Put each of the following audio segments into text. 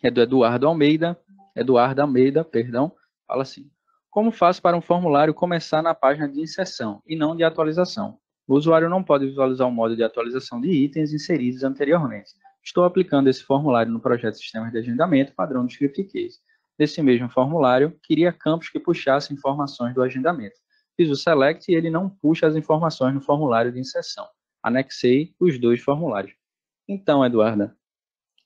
é do Eduardo Almeida, perdão, fala assim: como faço para um formulário começar na página de inserção e não de atualização? O usuário não pode visualizar o modo de atualização de itens inseridos anteriormente. Estou aplicando esse formulário no projeto Sistemas de Agendamento padrão do Script Case. Nesse mesmo formulário, queria campos que puxassem informações do agendamento. Fiz o select e ele não puxa as informações no formulário de inserção. Anexei os dois formulários. Então, Eduarda,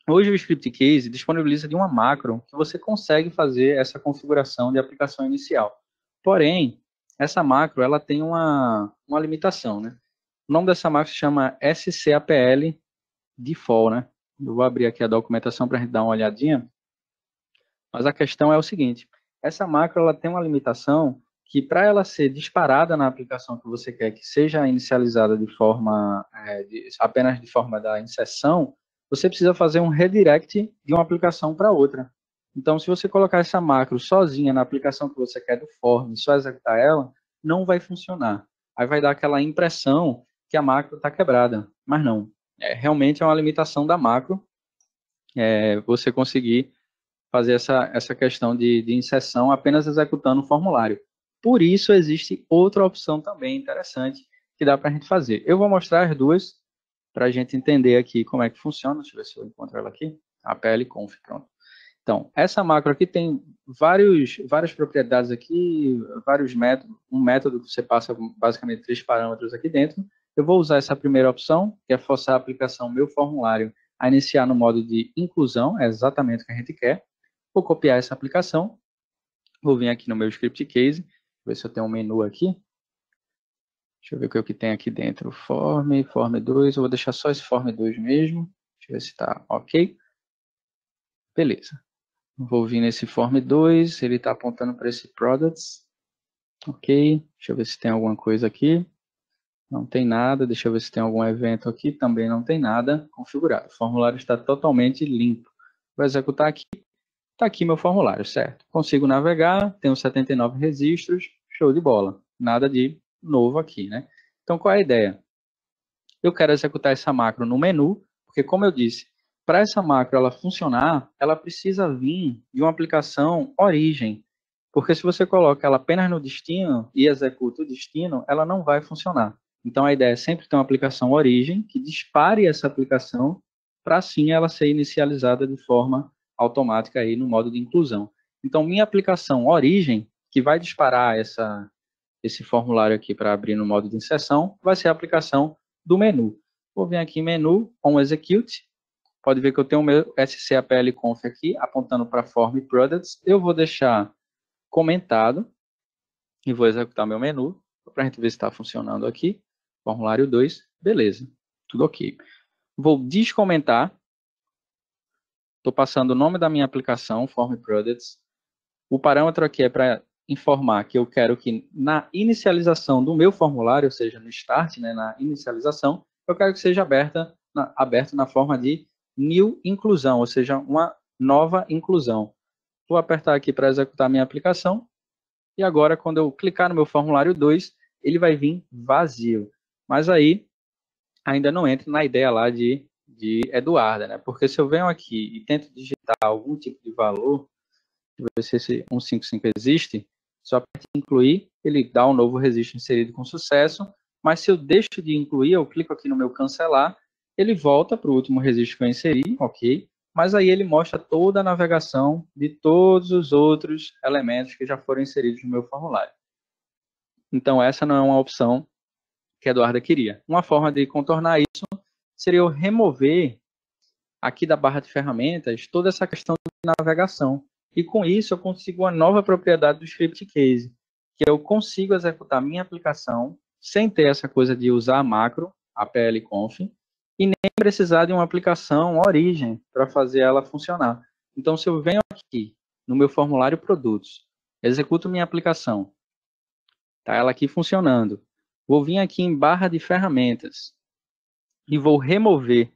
hoje o Script Case disponibiliza de uma macro que você consegue fazer essa configuração de aplicação inicial. Porém, essa macro ela tem uma limitação, né? O nome dessa macro se chama SCAPL Default, né? Eu vou abrir aqui a documentação para a gente dar uma olhadinha. Mas a questão é o seguinte: essa macro ela tem uma limitação que para ela ser disparada na aplicação que você quer que seja inicializada de forma apenas de forma da inserção, você precisa fazer um redirect de uma aplicação para outra. Então, se você colocar essa macro sozinha na aplicação que você quer do form e só executar ela, não vai funcionar. Aí vai dar aquela impressão que a macro está quebrada, mas não. Realmente é uma limitação da macro você conseguir fazer essa questão de inserção apenas executando o formulário. Por isso, existe outra opção também interessante que dá para a gente fazer. Eu vou mostrar as duas para a gente entender aqui como é que funciona. Deixa eu ver se eu encontro ela aqui. A PL-conf, pronto. Então, essa macro aqui tem várias propriedades aqui, vários métodos, um método que você passa basicamente 3 parâmetros aqui dentro. Eu vou usar essa primeira opção, que é forçar a aplicação meu formulário a iniciar no modo de inclusão, é exatamente o que a gente quer. Vou copiar essa aplicação, vou vir aqui no meu script case, ver se eu tenho um menu aqui. Deixa eu ver o que tem aqui dentro. Form 2, eu vou deixar só esse Form 2 mesmo. Deixa eu ver se está ok. Beleza. Vou vir nesse Form 2, ele está apontando para esse Products. Ok, deixa eu ver se tem alguma coisa aqui. Não tem nada, deixa eu ver se tem algum evento aqui, também não tem nada configurado. O formulário está totalmente limpo. Vou executar aqui. Está aqui meu formulário, certo? Consigo navegar, tenho 79 registros, show de bola. Nada de novo aqui, né? Então, qual é a ideia? Eu quero executar essa macro no menu, porque como eu disse, para essa macro ela funcionar, ela precisa vir de uma aplicação origem. Porque se você coloca ela apenas no destino e executa o destino, ela não vai funcionar. Então, a ideia é sempre ter uma aplicação origem que dispare essa aplicação para assim ela ser inicializada de forma automática aí no modo de inclusão. Então, minha aplicação origem, que vai disparar esse formulário aqui para abrir no modo de inserção, vai ser a aplicação do menu. Vou vir aqui em menu, on execute, pode ver que eu tenho o meu SCAPL-conf aqui, apontando para form products. Eu vou deixar comentado e vou executar meu menu, para a gente ver se está funcionando aqui. Formulário 2, beleza, tudo ok. Vou descomentar, estou passando o nome da minha aplicação, form products. O parâmetro aqui é para informar que eu quero que na inicialização do meu formulário, ou seja, no start, né, na inicialização, eu quero que seja aberto na forma de new inclusão, ou seja, uma nova inclusão. Vou apertar aqui para executar minha aplicação, e agora, quando eu clicar no meu formulário 2, ele vai vir vazio. Mas aí, ainda não entra na ideia lá de Eduarda, né? Porque se eu venho aqui e tento digitar algum tipo de valor, ver se esse 155 existe, só aperto em incluir, ele dá um novo registro inserido com sucesso, mas se eu deixo de incluir, eu clico aqui no meu cancelar, ele volta para o último registro que eu inseri, ok, mas aí ele mostra toda a navegação de todos os outros elementos que já foram inseridos no meu formulário. Então, essa não é uma opção que a Eduarda queria. Uma forma de contornar isso seria eu remover aqui da barra de ferramentas toda essa questão de navegação. E com isso eu consigo uma nova propriedade do script case, que eu consigo executar minha aplicação sem ter essa coisa de usar a macro, a plconf, e nem precisar de uma aplicação origem para fazer ela funcionar. Então, se eu venho aqui no meu formulário produtos, executo minha aplicação, tá ela aqui funcionando, vou vir aqui em barra de ferramentas e vou remover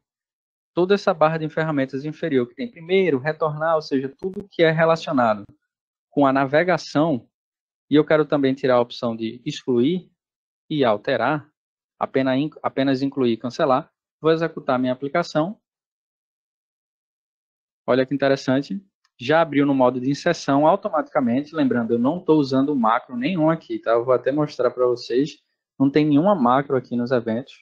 toda essa barra de ferramentas inferior que tem primeiro, retornar, ou seja, tudo que é relacionado com a navegação, e eu quero também tirar a opção de excluir e alterar, apenas incluir e cancelar, vou executar minha aplicação, Olha que interessante. Já abriu no modo de inserção automaticamente. Lembrando, eu não estou usando macro nenhum aqui, tá? Eu vou até mostrar para vocês. Não tem nenhuma macro aqui nos eventos.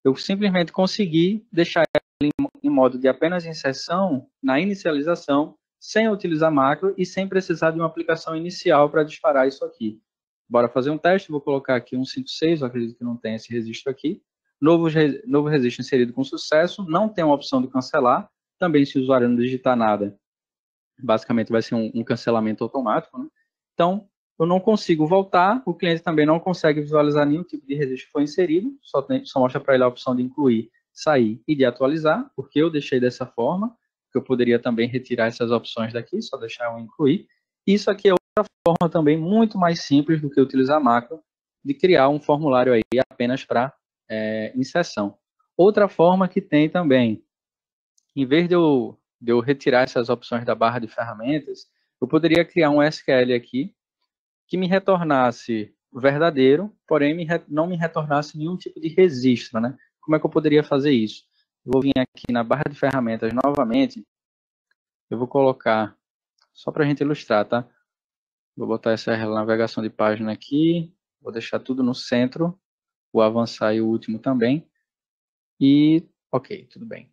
Eu simplesmente consegui deixar em modo de apenas inserção na inicialização, sem utilizar macro e sem precisar de uma aplicação inicial para disparar isso aqui. Bora fazer um teste. Vou colocar aqui 156, eu acredito que não tem esse registro aqui. Novo registro inserido com sucesso. Não tem uma opção de cancelar. Também, se o usuário não digitar nada, basicamente vai ser um cancelamento automático, né? Então, eu não consigo voltar, o cliente também não consegue visualizar nenhum tipo de registro que foi inserido, só mostra para ele a opção de incluir, sair e de atualizar, porque eu deixei dessa forma, que eu poderia também retirar essas opções daqui, só deixar eu incluir. Isso aqui é outra forma também muito mais simples do que utilizar macro, de criar um formulário aí apenas para inserção. Outra forma que tem também, em vez de eu retirar essas opções da barra de ferramentas, eu poderia criar um SQL aqui que me retornasse verdadeiro, porém não me retornasse nenhum tipo de registro, né? Como é que eu poderia fazer isso? Eu vou vir aqui na barra de ferramentas novamente, eu vou colocar, só para a gente ilustrar, tá? Vou botar essa navegação de página aqui, vou deixar tudo no centro, vou avançar e o último também, e ok, tudo bem.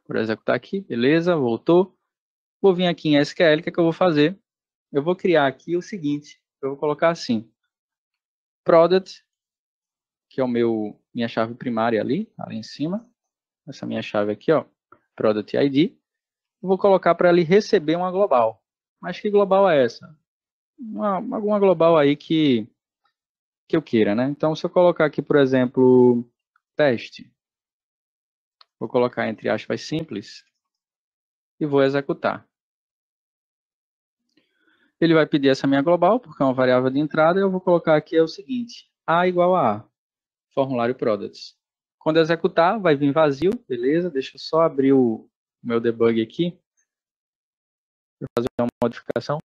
Vou executar aqui, beleza, voltou. Vou vir aqui em SQL, o que é que eu vou fazer? Eu vou criar aqui o seguinte, eu vou colocar assim, product, que é minha chave primária ali em cima, essa minha chave aqui, ó, product ID, eu vou colocar para ele receber uma global. Mas que global é essa? Alguma global aí que eu queira, né? Então, se eu colocar aqui, por exemplo, teste, vou colocar entre aspas simples e vou executar. Ele vai pedir essa minha global, porque é uma variável de entrada, e eu vou colocar aqui o seguinte, A igual a A, formulário products. Quando executar, vai vir vazio, beleza? Deixa eu só abrir o meu debug aqui, para fazer uma modificação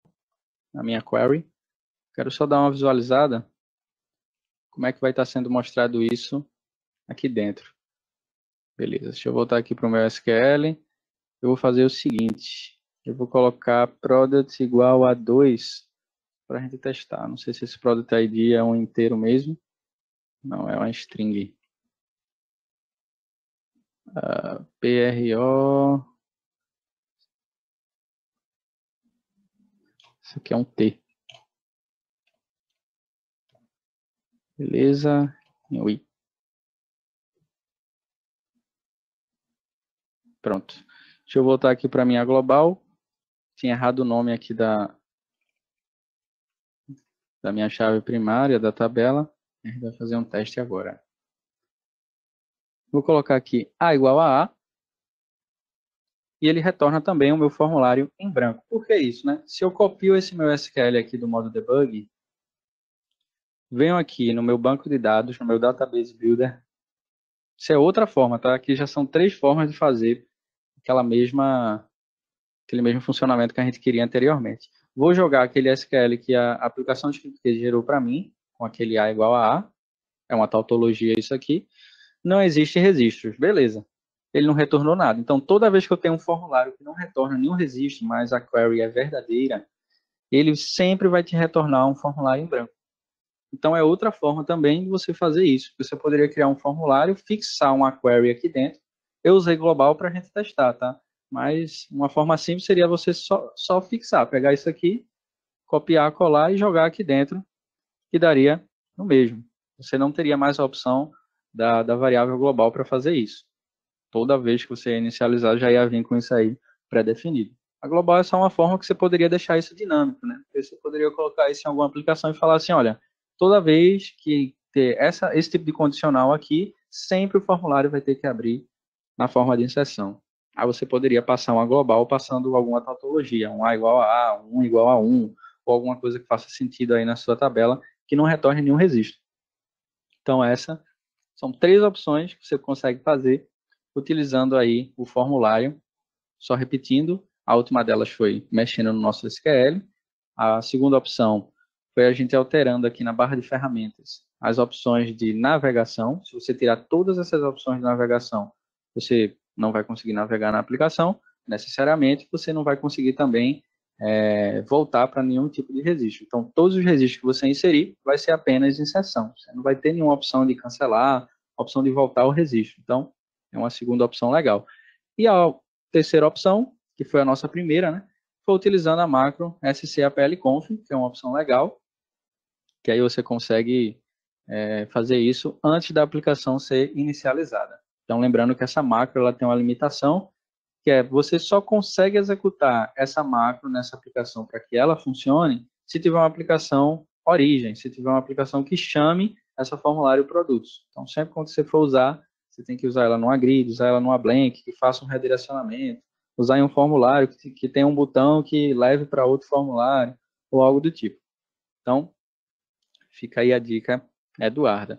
na minha query. Quero só dar uma visualizada, como é que vai estar sendo mostrado isso aqui dentro. Beleza, deixa eu voltar aqui para o meu SQL. Eu vou fazer o seguinte, eu vou colocar product igual a 2, para a gente testar. Não sei se esse product ID é um inteiro mesmo. Não, é uma string. PRO. Isso aqui é um T. Beleza. Oi. Pronto. Deixa eu voltar aqui para minha global. Tinha errado o nome aqui da minha chave primária da tabela. A gente vai fazer um teste agora. Vou colocar aqui A igual a A. E ele retorna também o meu formulário em branco. Por que isso, né? Se eu copio esse meu SQL aqui do modo debug, venho aqui no meu banco de dados, no meu database builder. Isso é outra forma, tá? Aqui já são 3 formas de fazer aquele mesmo funcionamento que a gente queria anteriormente. Vou jogar aquele SQL que a aplicação de script gerou para mim, com aquele A igual a A. É uma tautologia isso aqui. Não existe registros, beleza. Ele não retornou nada. Então, toda vez que eu tenho um formulário que não retorna nenhum registro, mas a query é verdadeira, ele sempre vai te retornar um formulário em branco. Então, é outra forma também de você fazer isso. Você poderia criar um formulário, fixar uma query aqui dentro. Eu usei global para a gente testar, tá? Mas uma forma simples seria você só fixar, pegar isso aqui, copiar, colar e jogar aqui dentro, que daria no mesmo. Você não teria mais a opção da variável global para fazer isso. Toda vez que você inicializar, já ia vir com isso aí pré-definido. A global é só uma forma que você poderia deixar isso dinâmico, né? Você poderia colocar isso em alguma aplicação e falar assim, olha, toda vez que ter esse tipo de condicional aqui, sempre o formulário vai ter que abrir na forma de inserção. Aí você poderia passar uma global passando alguma tautologia, um A igual a A, um igual a 1, ou alguma coisa que faça sentido aí na sua tabela, que não retorne nenhum registro. Então, essas são 3 opções que você consegue fazer utilizando aí o formulário. Só repetindo, a última delas foi mexendo no nosso SQL. A segunda opção foi a gente alterando aqui na barra de ferramentas as opções de navegação. Se você tirar todas essas opções de navegação, você não vai conseguir navegar na aplicação, necessariamente você não vai conseguir também voltar para nenhum tipo de registro. Então, todos os registros que você inserir vai ser apenas inserção. Você não vai ter nenhuma opção de cancelar, opção de voltar ao registro. Então, é uma segunda opção legal. E a terceira opção, que foi a nossa primeira, né, foi utilizando a macro scaplconf, que é uma opção legal, que aí você consegue fazer isso antes da aplicação ser inicializada. Então, lembrando que essa macro ela tem uma limitação, que é você só consegue executar essa macro nessa aplicação para que ela funcione se tiver uma aplicação origem, se tiver uma aplicação que chame essa formulário produtos. Então, sempre quando você for usar, você tem que usar ela numa grid, usar ela numa blank, que faça um redirecionamento, usar em um formulário que tenha um botão que leve para outro formulário, ou algo do tipo. Então, fica aí a dica, Eduarda.